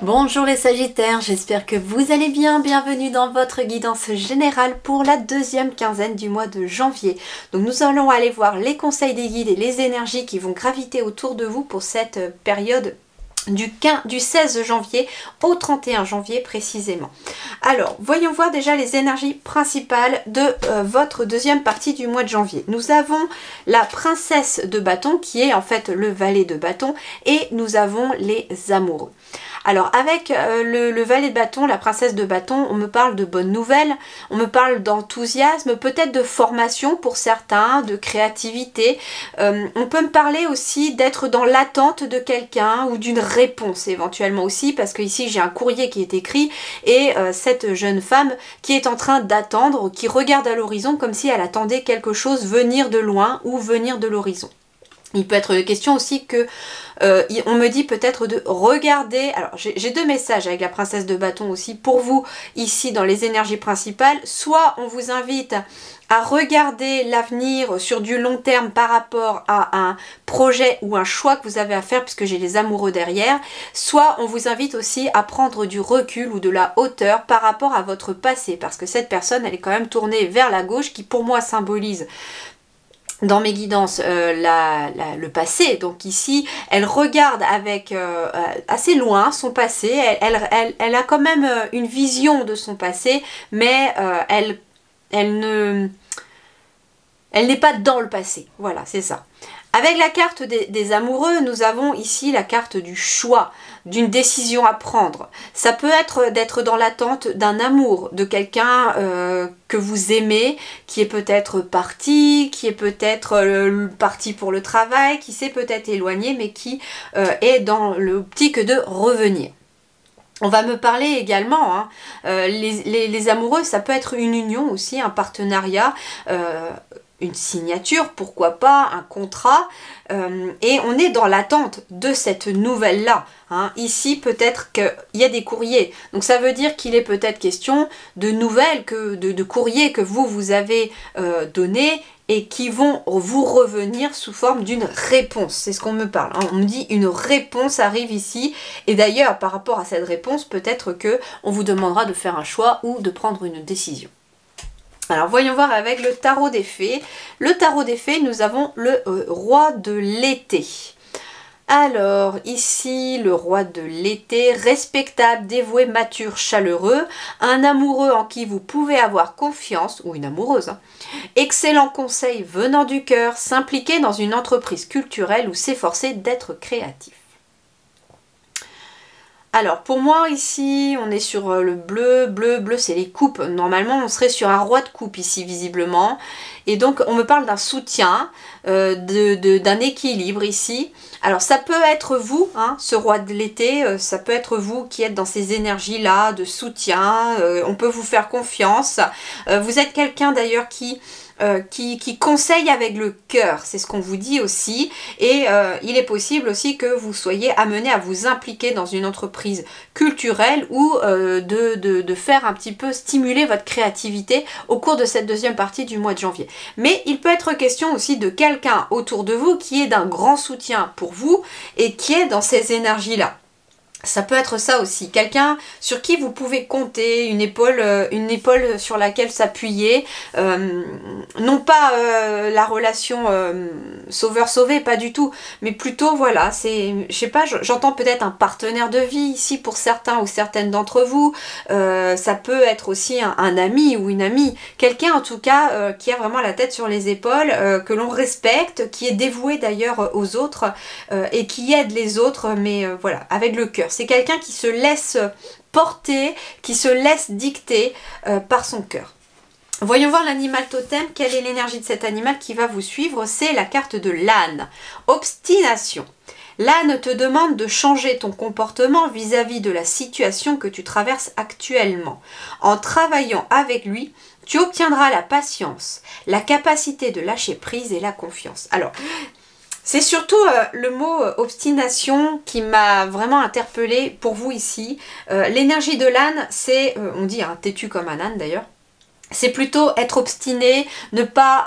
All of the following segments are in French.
Bonjour les Sagittaires, j'espère que vous allez bien. Bienvenue dans votre guidance générale pour la deuxième quinzaine du mois de janvier. Donc nous allons aller voir les conseils des guides et les énergies qui vont graviter autour de vous pour cette période du 16 janvier au 31 janvier précisément. Alors, voyons voir déjà les énergies principales de votre deuxième partie du mois de janvier. Nous avons la princesse de bâton qui est en fait le valet de bâton et nous avons les amoureux. Alors avec le valet de bâton, la princesse de bâton, on me parle de bonnes nouvelles, on me parle d'enthousiasme, peut-être de formation pour certains, de créativité. On peut me parler aussi d'être dans l'attente de quelqu'un ou d'une réponse éventuellement aussi, parce que ici j'ai un courrier qui est écrit et cette jeune femme qui est en train d'attendre, qui regarde à l'horizon comme si elle attendait quelque chose venir de loin ou venir de l'horizon. Il peut être question aussi que on me dit peut-être de regarder, alors j'ai deux messages avec la princesse de bâton aussi pour vous ici dans les énergies principales. Soit on vous invite à regarder l'avenir sur du long terme par rapport à un projet ou un choix que vous avez à faire puisque j'ai les amoureux derrière, soit on vous invite aussi à prendre du recul ou de la hauteur par rapport à votre passé parce que cette personne elle est quand même tournée vers la gauche qui pour moi symbolise dans mes guidances le passé. Donc ici elle regarde avec assez loin son passé, elle a quand même une vision de son passé mais elle n'est pas dans le passé, voilà c'est ça. Avec la carte des amoureux, nous avons ici la carte du choix, d'une décision à prendre. Ça peut être d'être dans l'attente d'un amour, de quelqu'un que vous aimez, qui est peut-être parti, qui est peut-être parti pour le travail, qui s'est peut-être éloigné, mais qui est dans l'optique de revenir. On va me parler également, hein, les amoureux, ça peut être une union aussi, un partenariat, une signature, pourquoi pas, un contrat, et on est dans l'attente de cette nouvelle-là. Hein. Ici, peut-être qu'il y a des courriers, donc ça veut dire qu'il est peut-être question de nouvelles, de courriers que vous avez donnés et qui vont vous revenir sous forme d'une réponse. C'est ce qu'on me parle. Hein. On me dit une réponse arrive ici, et d'ailleurs, par rapport à cette réponse, peut-être que on vous demandera de faire un choix ou de prendre une décision. Alors voyons voir avec le tarot des fées. Le tarot des fées, nous avons le roi de l'été. Alors ici le roi de l'été, respectable, dévoué, mature, chaleureux, un amoureux en qui vous pouvez avoir confiance, ou une amoureuse, hein. Excellent conseil venant du cœur, s'impliquer dans une entreprise culturelle ou s'efforcer d'être créatif. Alors pour moi ici on est sur le bleu, bleu c'est les coupes, normalement on serait sur un roi de coupe ici visiblement et donc on me parle d'un soutien, d'un équilibre ici. Alors ça peut être vous, hein, ce roi de l'été, ça peut être vous qui êtes dans ces énergies là de soutien, on peut vous faire confiance, vous êtes quelqu'un d'ailleurs qui conseille avec le cœur, c'est ce qu'on vous dit aussi, et il est possible aussi que vous soyez amené à vous impliquer dans une entreprise culturelle ou de faire un petit peu stimuler votre créativité au cours de cette deuxième partie du mois de janvier. Mais il peut être question aussi de quelqu'un autour de vous qui est d'un grand soutien pour vous et qui est dans ces énergies-là. Ça peut être ça aussi, quelqu'un sur qui vous pouvez compter, une épaule sur laquelle s'appuyer, non pas la relation sauveur-sauvé, pas du tout, mais plutôt voilà, c'est, je sais pas, j'entends peut-être un partenaire de vie ici pour certains ou certaines d'entre vous, ça peut être aussi un ami ou une amie, quelqu'un en tout cas qui a vraiment la tête sur les épaules, que l'on respecte, qui est dévoué d'ailleurs aux autres et qui aide les autres, mais voilà, avec le cœur. C'est quelqu'un qui se laisse porter, qui se laisse dicter par son cœur. Voyons voir l'animal totem. Quelle est l'énergie de cet animal qui va vous suivre? C'est la carte de l'âne. Obstination. L'âne te demande de changer ton comportement vis-à-vis de la situation que tu traverses actuellement. En travaillant avec lui, Tu obtiendras la patience, la capacité de lâcher prise et la confiance. Alors, c'est surtout le mot obstination qui m'a vraiment interpellée pour vous ici. L'énergie de l'âne, c'est, on dit têtu comme un âne d'ailleurs, c'est plutôt être obstiné, ne pas...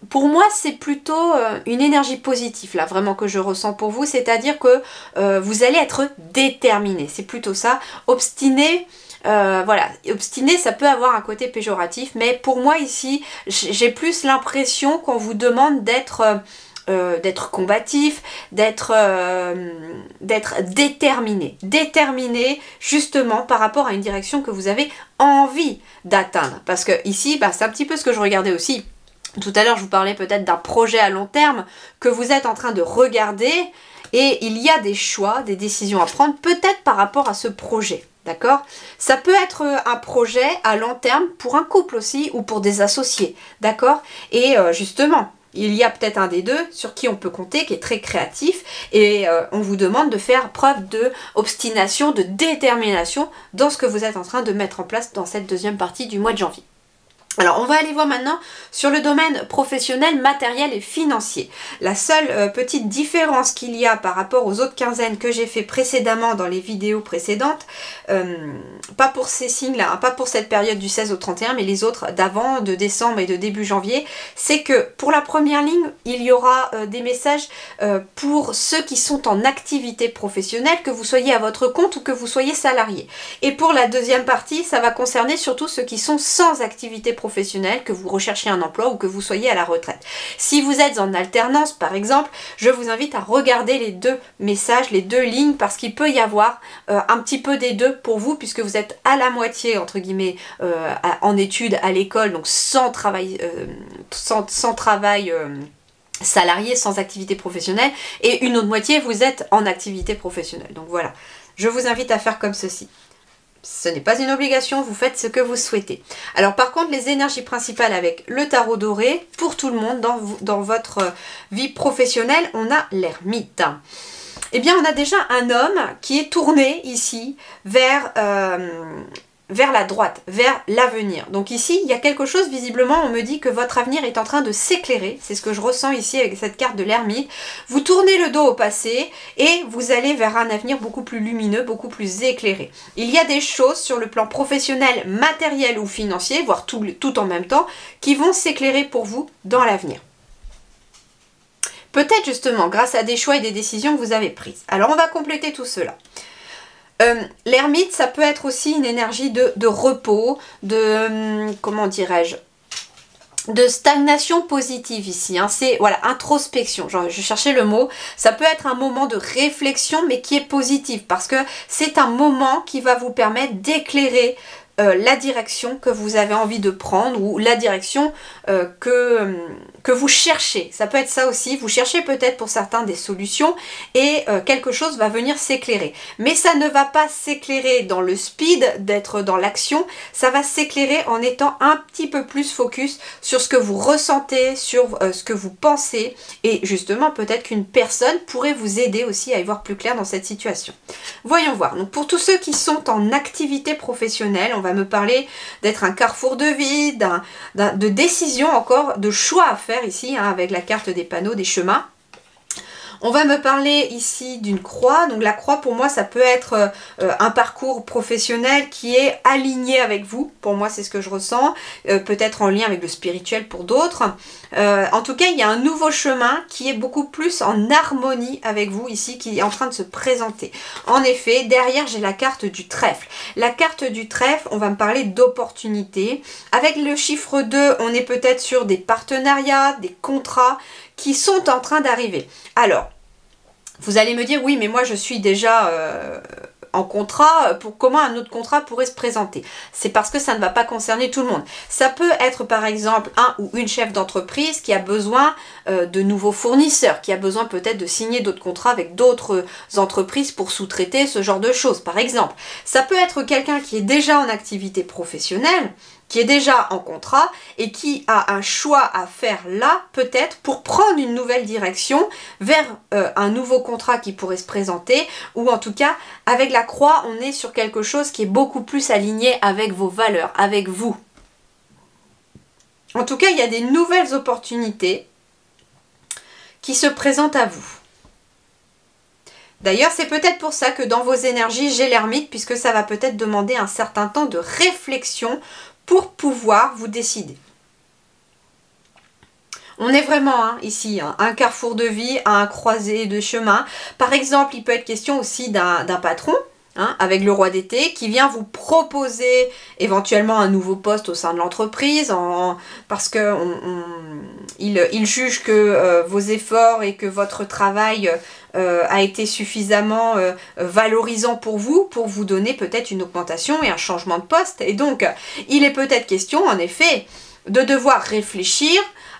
Pour moi, c'est plutôt une énergie positive, là, vraiment, que je ressens pour vous. C'est-à-dire que vous allez être déterminé. C'est plutôt ça. Obstiné, voilà. Obstiné, ça peut avoir un côté péjoratif. Mais pour moi, ici, j'ai plus l'impression qu'on vous demande d'être combatif, d'être déterminé. Déterminé, justement, par rapport à une direction que vous avez envie d'atteindre. Parce que ici, c'est un petit peu ce que je regardais aussi. Tout à l'heure, je vous parlais peut-être d'un projet à long terme que vous êtes en train de regarder et il y a des choix, des décisions à prendre, peut-être par rapport à ce projet, d'accord? Ça peut être un projet à long terme pour un couple aussi ou pour des associés, d'accord? Et justement, il y a peut-être un des deux sur qui on peut compter, qui est très créatif et on vous demande de faire preuve d'obstination, de détermination dans ce que vous êtes en train de mettre en place dans cette deuxième partie du mois de janvier. Alors on va aller voir maintenant sur le domaine professionnel, matériel et financier. La seule petite différence qu'il y a par rapport aux autres quinzaines que j'ai fait précédemment dans les vidéos précédentes, pas pour ces signes-là, pas pour cette période du 16 au 31, mais les autres d'avant, de décembre et de début janvier, c'est que pour la première ligne, il y aura des messages pour ceux qui sont en activité professionnelle, que vous soyez à votre compte ou que vous soyez salarié. Et pour la deuxième partie, ça va concerner surtout ceux qui sont sans activité professionnelle, que vous recherchiez un emploi ou que vous soyez à la retraite. Si vous êtes en alternance par exemple, je vous invite à regarder les deux messages, les deux lignes, parce qu'il peut y avoir un petit peu des deux pour vous, puisque vous êtes à la moitié entre guillemets en études à l'école, donc sans travail, salarié, sans activité professionnelle, et une autre moitié vous êtes en activité professionnelle. Donc voilà, je vous invite à faire comme ceci. Ce n'est pas une obligation, vous faites ce que vous souhaitez. Alors par contre, les énergies principales avec le tarot doré, pour tout le monde, dans votre vie professionnelle, on a l'ermite. Eh bien, on a déjà un homme qui est tourné ici vers la droite, vers l'avenir. Donc ici, il y a quelque chose, visiblement, on me dit que votre avenir est en train de s'éclairer. C'est ce que je ressens ici avec cette carte de l'ermite. Vous tournez le dos au passé et vous allez vers un avenir beaucoup plus lumineux, beaucoup plus éclairé. Il y a des choses sur le plan professionnel, matériel ou financier, voire tout en même temps, qui vont s'éclairer pour vous dans l'avenir. Peut-être justement grâce à des choix et des décisions que vous avez prises. Alors on va compléter tout cela. L'ermite, ça peut être aussi une énergie de repos, comment dirais-je, de stagnation positive ici, hein. C'est, voilà, introspection, je cherchais le mot. Ça peut être un moment de réflexion, mais qui est positif, parce que c'est un moment qui va vous permettre d'éclairer la direction que vous avez envie de prendre, ou la direction que vous cherchez. Ça peut être ça aussi, vous cherchez peut-être pour certains des solutions et quelque chose va venir s'éclairer. Mais ça ne va pas s'éclairer dans le speed, d'être dans l'action, ça va s'éclairer en étant un petit peu plus focus sur ce que vous ressentez, sur ce que vous pensez, et justement peut-être qu'une personne pourrait vous aider aussi à y voir plus clair dans cette situation. Voyons voir. Donc pour tous ceux qui sont en activité professionnelle, on va me parler d'être un carrefour de vie, de décision encore, de choix à faire ici, hein, avec la carte des panneaux, des chemins. On va me parler ici d'une croix. Donc la croix, pour moi, ça peut être un parcours professionnel qui est aligné avec vous. Pour moi, c'est ce que je ressens. Peut-être en lien avec le spirituel pour d'autres. En tout cas, il y a un nouveau chemin qui est beaucoup plus en harmonie avec vous ici, qui est en train de se présenter. En effet, derrière, j'ai la carte du trèfle. La carte du trèfle, on va me parler d'opportunités. Avec le chiffre 2, on est peut-être sur des partenariats, des contrats qui sont en train d'arriver. Alors, vous allez me dire, oui, mais moi je suis déjà en contrat, comment un autre contrat pourrait se présenter? C'est parce que ça ne va pas concerner tout le monde. Ça peut être par exemple un ou une chef d'entreprise qui a besoin de nouveaux fournisseurs, qui a besoin peut-être de signer d'autres contrats avec d'autres entreprises pour sous-traiter ce genre de choses, par exemple. Ça peut être quelqu'un qui est déjà en activité professionnelle, qui est déjà en contrat et qui a un choix à faire là, peut-être, pour prendre une nouvelle direction vers un nouveau contrat qui pourrait se présenter, ou en tout cas, avec la croix, on est sur quelque chose qui est beaucoup plus aligné avec vos valeurs, avec vous. En tout cas, il y a des nouvelles opportunités qui se présentent à vous. D'ailleurs, c'est peut-être pour ça que dans vos énergies, j'ai l'ermite, puisque ça va peut-être demander un certain temps de réflexion pour pouvoir vous décider. On est vraiment ici, un carrefour de vie, un croisé de chemin. Par exemple, il peut être question aussi d'un patron, avec le roi d'été, qui vient vous proposer éventuellement un nouveau poste au sein de l'entreprise, parce que il juge que vos efforts et que votre travail a été suffisamment valorisant pour vous donner peut-être une augmentation et un changement de poste. Et donc, il est peut-être question, en effet, de devoir réfléchir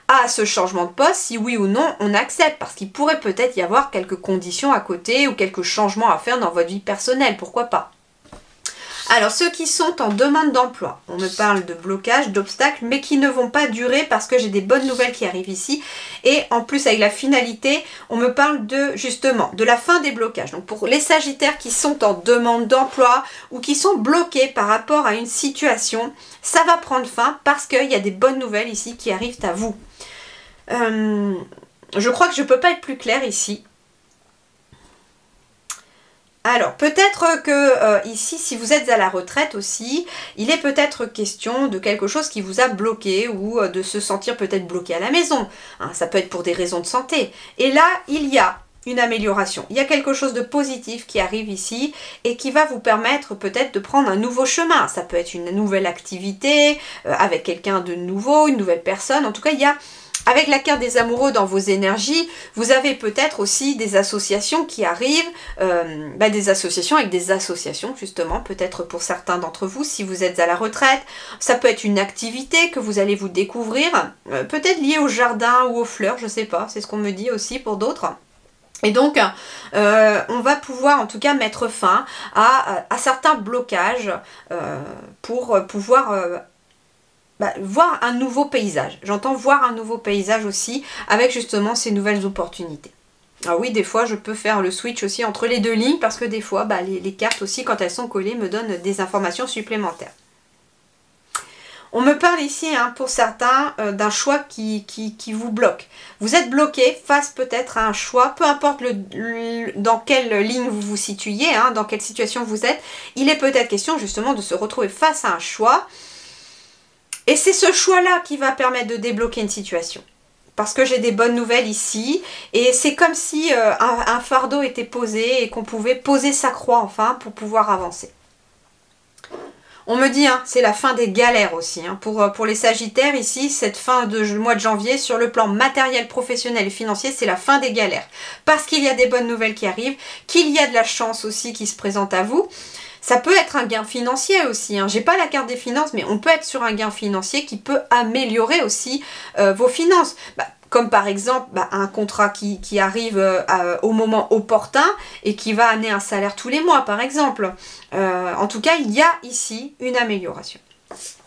à ce changement de poste, si oui ou non on accepte, parce qu'il pourrait peut-être y avoir quelques conditions à côté ou quelques changements à faire dans votre vie personnelle, pourquoi pas. Alors ceux qui sont en demande d'emploi, on me parle de blocage, d'obstacles, mais qui ne vont pas durer parce que j'ai des bonnes nouvelles qui arrivent ici. Et en plus avec la finalité, on me parle de justement de la fin des blocages. Donc pour les Sagittaires qui sont en demande d'emploi ou qui sont bloqués par rapport à une situation, ça va prendre fin parce qu'il y a des bonnes nouvelles ici qui arrivent à vous. Je crois que je ne peux pas être plus claire ici. Alors, peut-être que ici, si vous êtes à la retraite aussi, il est peut-être question de quelque chose qui vous a bloqué ou de se sentir peut-être bloqué à la maison. Ça peut être pour des raisons de santé. Et là, il y a une amélioration. Il y a quelque chose de positif qui arrive ici et qui va vous permettre peut-être de prendre un nouveau chemin. Ça peut être une nouvelle activité avec quelqu'un de nouveau, une nouvelle personne. En tout cas, il y a... Avec la carte des amoureux dans vos énergies, vous avez peut-être aussi des associations qui arrivent, des associations avec des associations justement, peut-être pour certains d'entre vous, si vous êtes à la retraite. Ça peut être une activité que vous allez vous découvrir, peut-être liée au jardin ou aux fleurs, je ne sais pas, c'est ce qu'on me dit aussi pour d'autres. Et donc, on va pouvoir en tout cas mettre fin à certains blocages pour pouvoir... voir un nouveau paysage. J'entends voir un nouveau paysage aussi avec justement ces nouvelles opportunités. Alors oui, des fois je peux faire le switch aussi entre les deux lignes parce que des fois les cartes aussi quand elles sont collées me donnent des informations supplémentaires. On me parle ici pour certains d'un choix qui vous bloque. Vous êtes bloqué face peut-être à un choix, peu importe dans quelle ligne vous vous situiez, dans quelle situation vous êtes. Il est peut-être question justement de se retrouver face à un choix. Et c'est ce choix-là qui va permettre de débloquer une situation. Parce que j'ai des bonnes nouvelles ici. Et c'est comme si un fardeau était posé et qu'on pouvait poser sa croix enfin pour pouvoir avancer. On me dit, c'est la fin des galères aussi. Pour les Sagittaires ici, cette fin de mois de janvier, sur le plan matériel, professionnel et financier, c'est la fin des galères. Parce qu'il y a des bonnes nouvelles qui arrivent, qu'il y a de la chance aussi qui se présente à vous. Ça peut être un gain financier aussi. J'ai pas la carte des finances, mais on peut être sur un gain financier qui peut améliorer aussi vos finances. Comme par exemple un contrat qui arrive au moment opportun et qui va amener un salaire tous les mois par exemple. En tout cas, il y a ici une amélioration.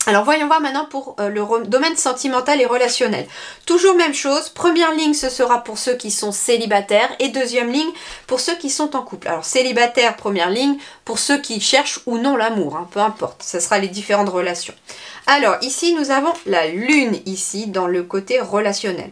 Alors voyons voir maintenant pour le domaine sentimental et relationnel. Toujours même chose, première ligne ce sera pour ceux qui sont célibataires et deuxième ligne pour ceux qui sont en couple. Alors célibataire, première ligne, pour ceux qui cherchent ou non l'amour, peu importe, ce sera les différentes relations. Alors ici nous avons la lune ici dans le côté relationnel.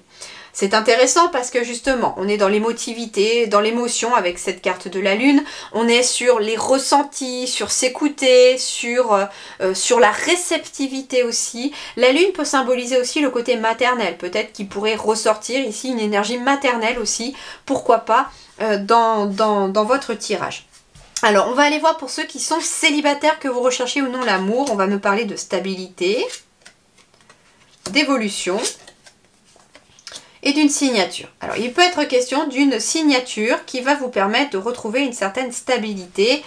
C'est intéressant parce que justement, on est dans l'émotivité, dans l'émotion avec cette carte de la lune. On est sur les ressentis, sur s'écouter, sur la réceptivité aussi. La lune peut symboliser aussi le côté maternel. Peut-être qu'il pourrait ressortir ici une énergie maternelle aussi. Pourquoi pas dans votre tirage. Alors, on va aller voir pour ceux qui sont célibataires, que vous recherchez ou non l'amour. On va me parler de stabilité, d'évolution et d'une signature. Alors, il peut être question d'une signature qui va vous permettre de retrouver une certaine stabilité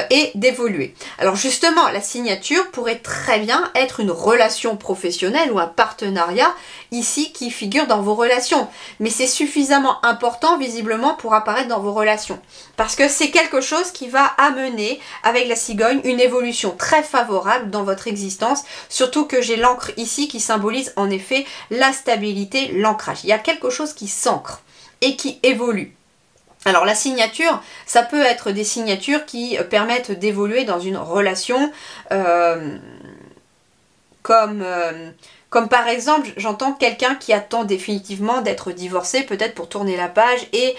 et d'évoluer. Alors justement, la signature pourrait très bien être une relation professionnelle ou un partenariat ici qui figure dans vos relations. Mais c'est suffisamment important visiblement pour apparaître dans vos relations. Parce que c'est quelque chose qui va amener avec la cigogne une évolution très favorable dans votre existence. Surtout que j'ai l'encre ici qui symbolise en effet la stabilité, l'ancrage. Il y a quelque chose qui s'ancre et qui évolue. Alors la signature, ça peut être des signatures qui permettent d'évoluer dans une relation comme par exemple, j'entends quelqu'un qui attend définitivement d'être divorcé, peut-être pour tourner la page et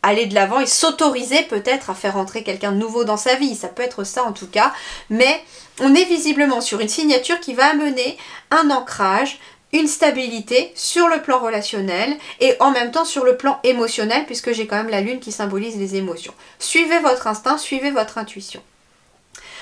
aller de l'avant et s'autoriser peut-être à faire entrer quelqu'un de nouveau dans sa vie. Ça peut être ça en tout cas, mais on est visiblement sur une signature qui va amener un ancrage, une stabilité sur le plan relationnel et en même temps sur le plan émotionnel, puisque j'ai quand même la lune qui symbolise les émotions. Suivez votre instinct, suivez votre intuition.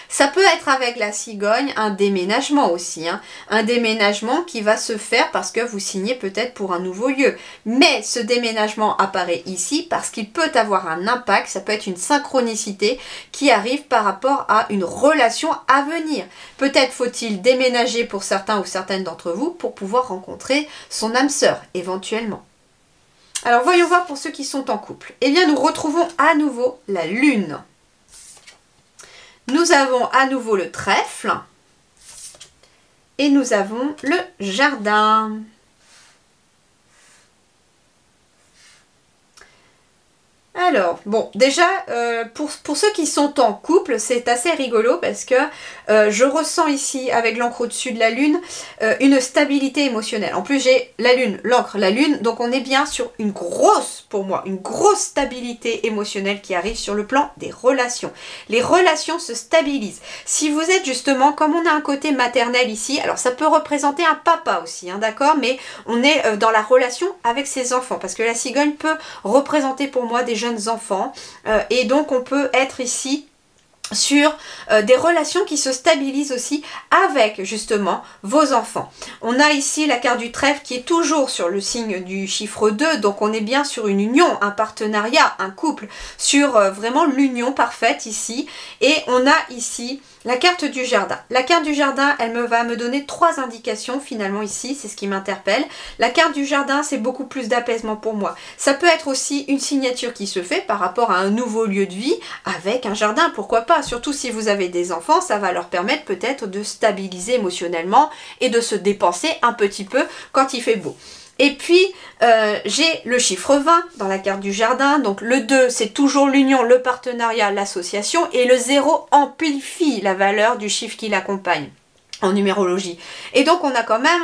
Ça peut être avec la cigogne un déménagement aussi, hein. Un déménagement qui va se faire parce que vous signez peut-être pour un nouveau lieu. Mais ce déménagement apparaît ici parce qu'il peut avoir un impact, ça peut être une synchronicité qui arrive par rapport à une relation à venir. Peut-être faut-il déménager pour certains ou certaines d'entre vous pour pouvoir rencontrer son âme sœur, éventuellement. Alors voyons voir pour ceux qui sont en couple. Eh bien nous retrouvons à nouveau la lune. Nous avons à nouveau le trèfle et nous avons le jardin. Alors, bon, déjà, pour ceux qui sont en couple, c'est assez rigolo parce que je ressens ici, avec l'encre au-dessus de la lune, une stabilité émotionnelle. En plus, j'ai la lune, l'encre, la lune, donc on est bien sur une grosse, pour moi, une grosse stabilité émotionnelle qui arrive sur le plan des relations. Les relations se stabilisent. Si vous êtes justement, comme on a un côté maternel ici, alors ça peut représenter un papa aussi, hein, d'accord, mais on est dans la relation avec ses enfants, parce que la cigogne peut représenter pour moi des jeunes enfants et donc on peut être ici sur des relations qui se stabilisent aussi avec justement vos enfants. On a ici la carte du trèfle qui est toujours sur le signe du chiffre 2, donc on est bien sur une union, un partenariat, un couple, sur vraiment l'union parfaite ici. Et on a ici la carte du jardin. La carte du jardin, elle va me donner 3 indications finalement ici, c'est ce qui m'interpelle. La carte du jardin, c'est beaucoup plus d'apaisement pour moi. Ça peut être aussi une signature qui se fait par rapport à un nouveau lieu de vie avec un jardin, pourquoi pas. Surtout si vous avez des enfants, ça va leur permettre peut-être de stabiliser émotionnellement et de se dépenser un petit peu quand il fait beau. Et puis, j'ai le chiffre 20 dans la carte du jardin. Donc le 2, c'est toujours l'union, le partenariat, l'association. Et le 0 amplifie la valeur du chiffre qui l'accompagne en numérologie. Et donc, on a quand même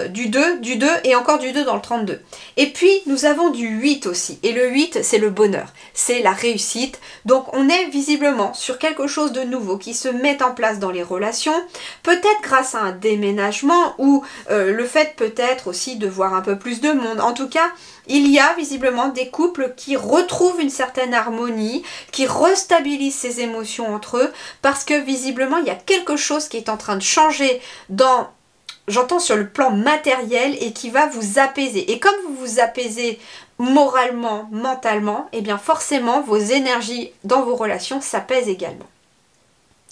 du 2 et encore du 2 dans le 32. Et puis, nous avons du 8 aussi. Et le 8, c'est le bonheur, c'est la réussite. Donc, on est visiblement sur quelque chose de nouveau qui se met en place dans les relations. Peut-être grâce à un déménagement ou le fait peut-être aussi de voir un peu plus de monde. En tout cas, il y a visiblement des couples qui retrouvent une certaine harmonie, qui restabilisent ces émotions entre eux parce que visiblement, il y a quelque chose qui est en train de changer dans... J'entends sur le plan matériel et qui va vous apaiser. Et comme vous vous apaisez moralement, mentalement, eh bien forcément vos énergies dans vos relations s'apaisent également.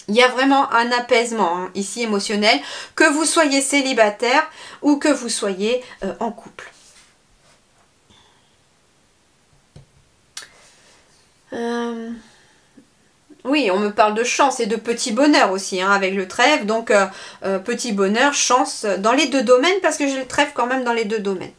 Il y a vraiment un apaisement hein, ici émotionnel, que vous soyez célibataire ou que vous soyez en couple. Oui, on me parle de chance et de petit bonheur aussi, hein, avec le trèfle. Donc, petit bonheur, chance dans les deux domaines, parce que j'ai le trèfle quand même dans les deux domaines.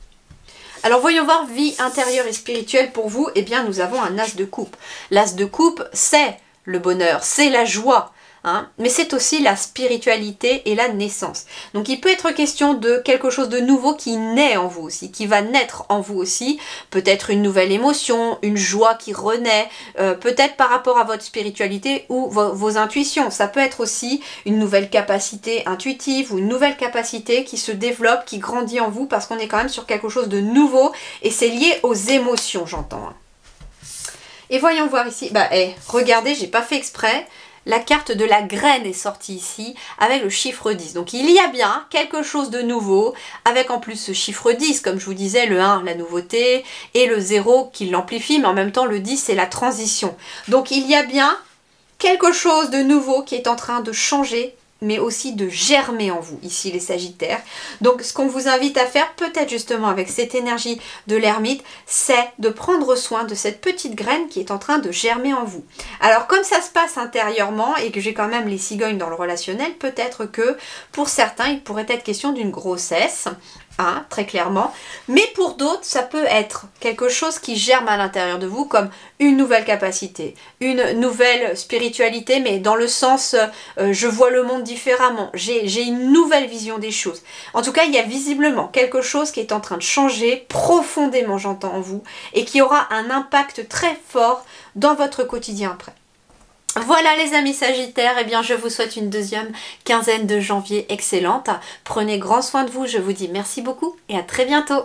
Alors, voyons voir vie intérieure et spirituelle pour vous. Eh bien, nous avons un as de coupe. L'as de coupe, c'est le bonheur, c'est la joie. Hein, mais c'est aussi la spiritualité et la naissance. Donc il peut être question de quelque chose de nouveau qui naît en vous aussi, qui va naître en vous aussi, peut-être une nouvelle émotion, une joie qui renaît, peut-être par rapport à votre spiritualité ou vos intuitions. Ça peut être aussi une nouvelle capacité intuitive ou une nouvelle capacité qui se développe, qui grandit en vous parce qu'on est quand même sur quelque chose de nouveau et c'est lié aux émotions, j'entends. Et voyons voir ici, regardez, j'ai pas fait exprès. La carte de la graine est sortie ici avec le chiffre 10. Donc il y a bien quelque chose de nouveau avec en plus ce chiffre 10, comme je vous disais, le 1, la nouveauté, et le 0 qui l'amplifie, mais en même temps le 10 c'est la transition. Donc il y a bien quelque chose de nouveau qui est en train de changer, mais aussi de germer en vous, ici les Sagittaires. Donc ce qu'on vous invite à faire, peut-être justement avec cette énergie de l'ermite, c'est de prendre soin de cette petite graine qui est en train de germer en vous. Alors comme ça se passe intérieurement et que j'ai quand même les cigognes dans le relationnel, peut-être que pour certains il pourrait être question d'une grossesse hein, très clairement. Mais pour d'autres, ça peut être quelque chose qui germe à l'intérieur de vous, comme une nouvelle capacité, une nouvelle spiritualité, mais dans le sens je vois le monde différemment, j'ai une nouvelle vision des choses. En tout cas, il y a visiblement quelque chose qui est en train de changer profondément, j'entends en vous, et qui aura un impact très fort dans votre quotidien après. Voilà les amis Sagittaires, eh bien je vous souhaite une deuxième quinzaine de janvier excellente. Prenez grand soin de vous, je vous dis merci beaucoup et à très bientôt.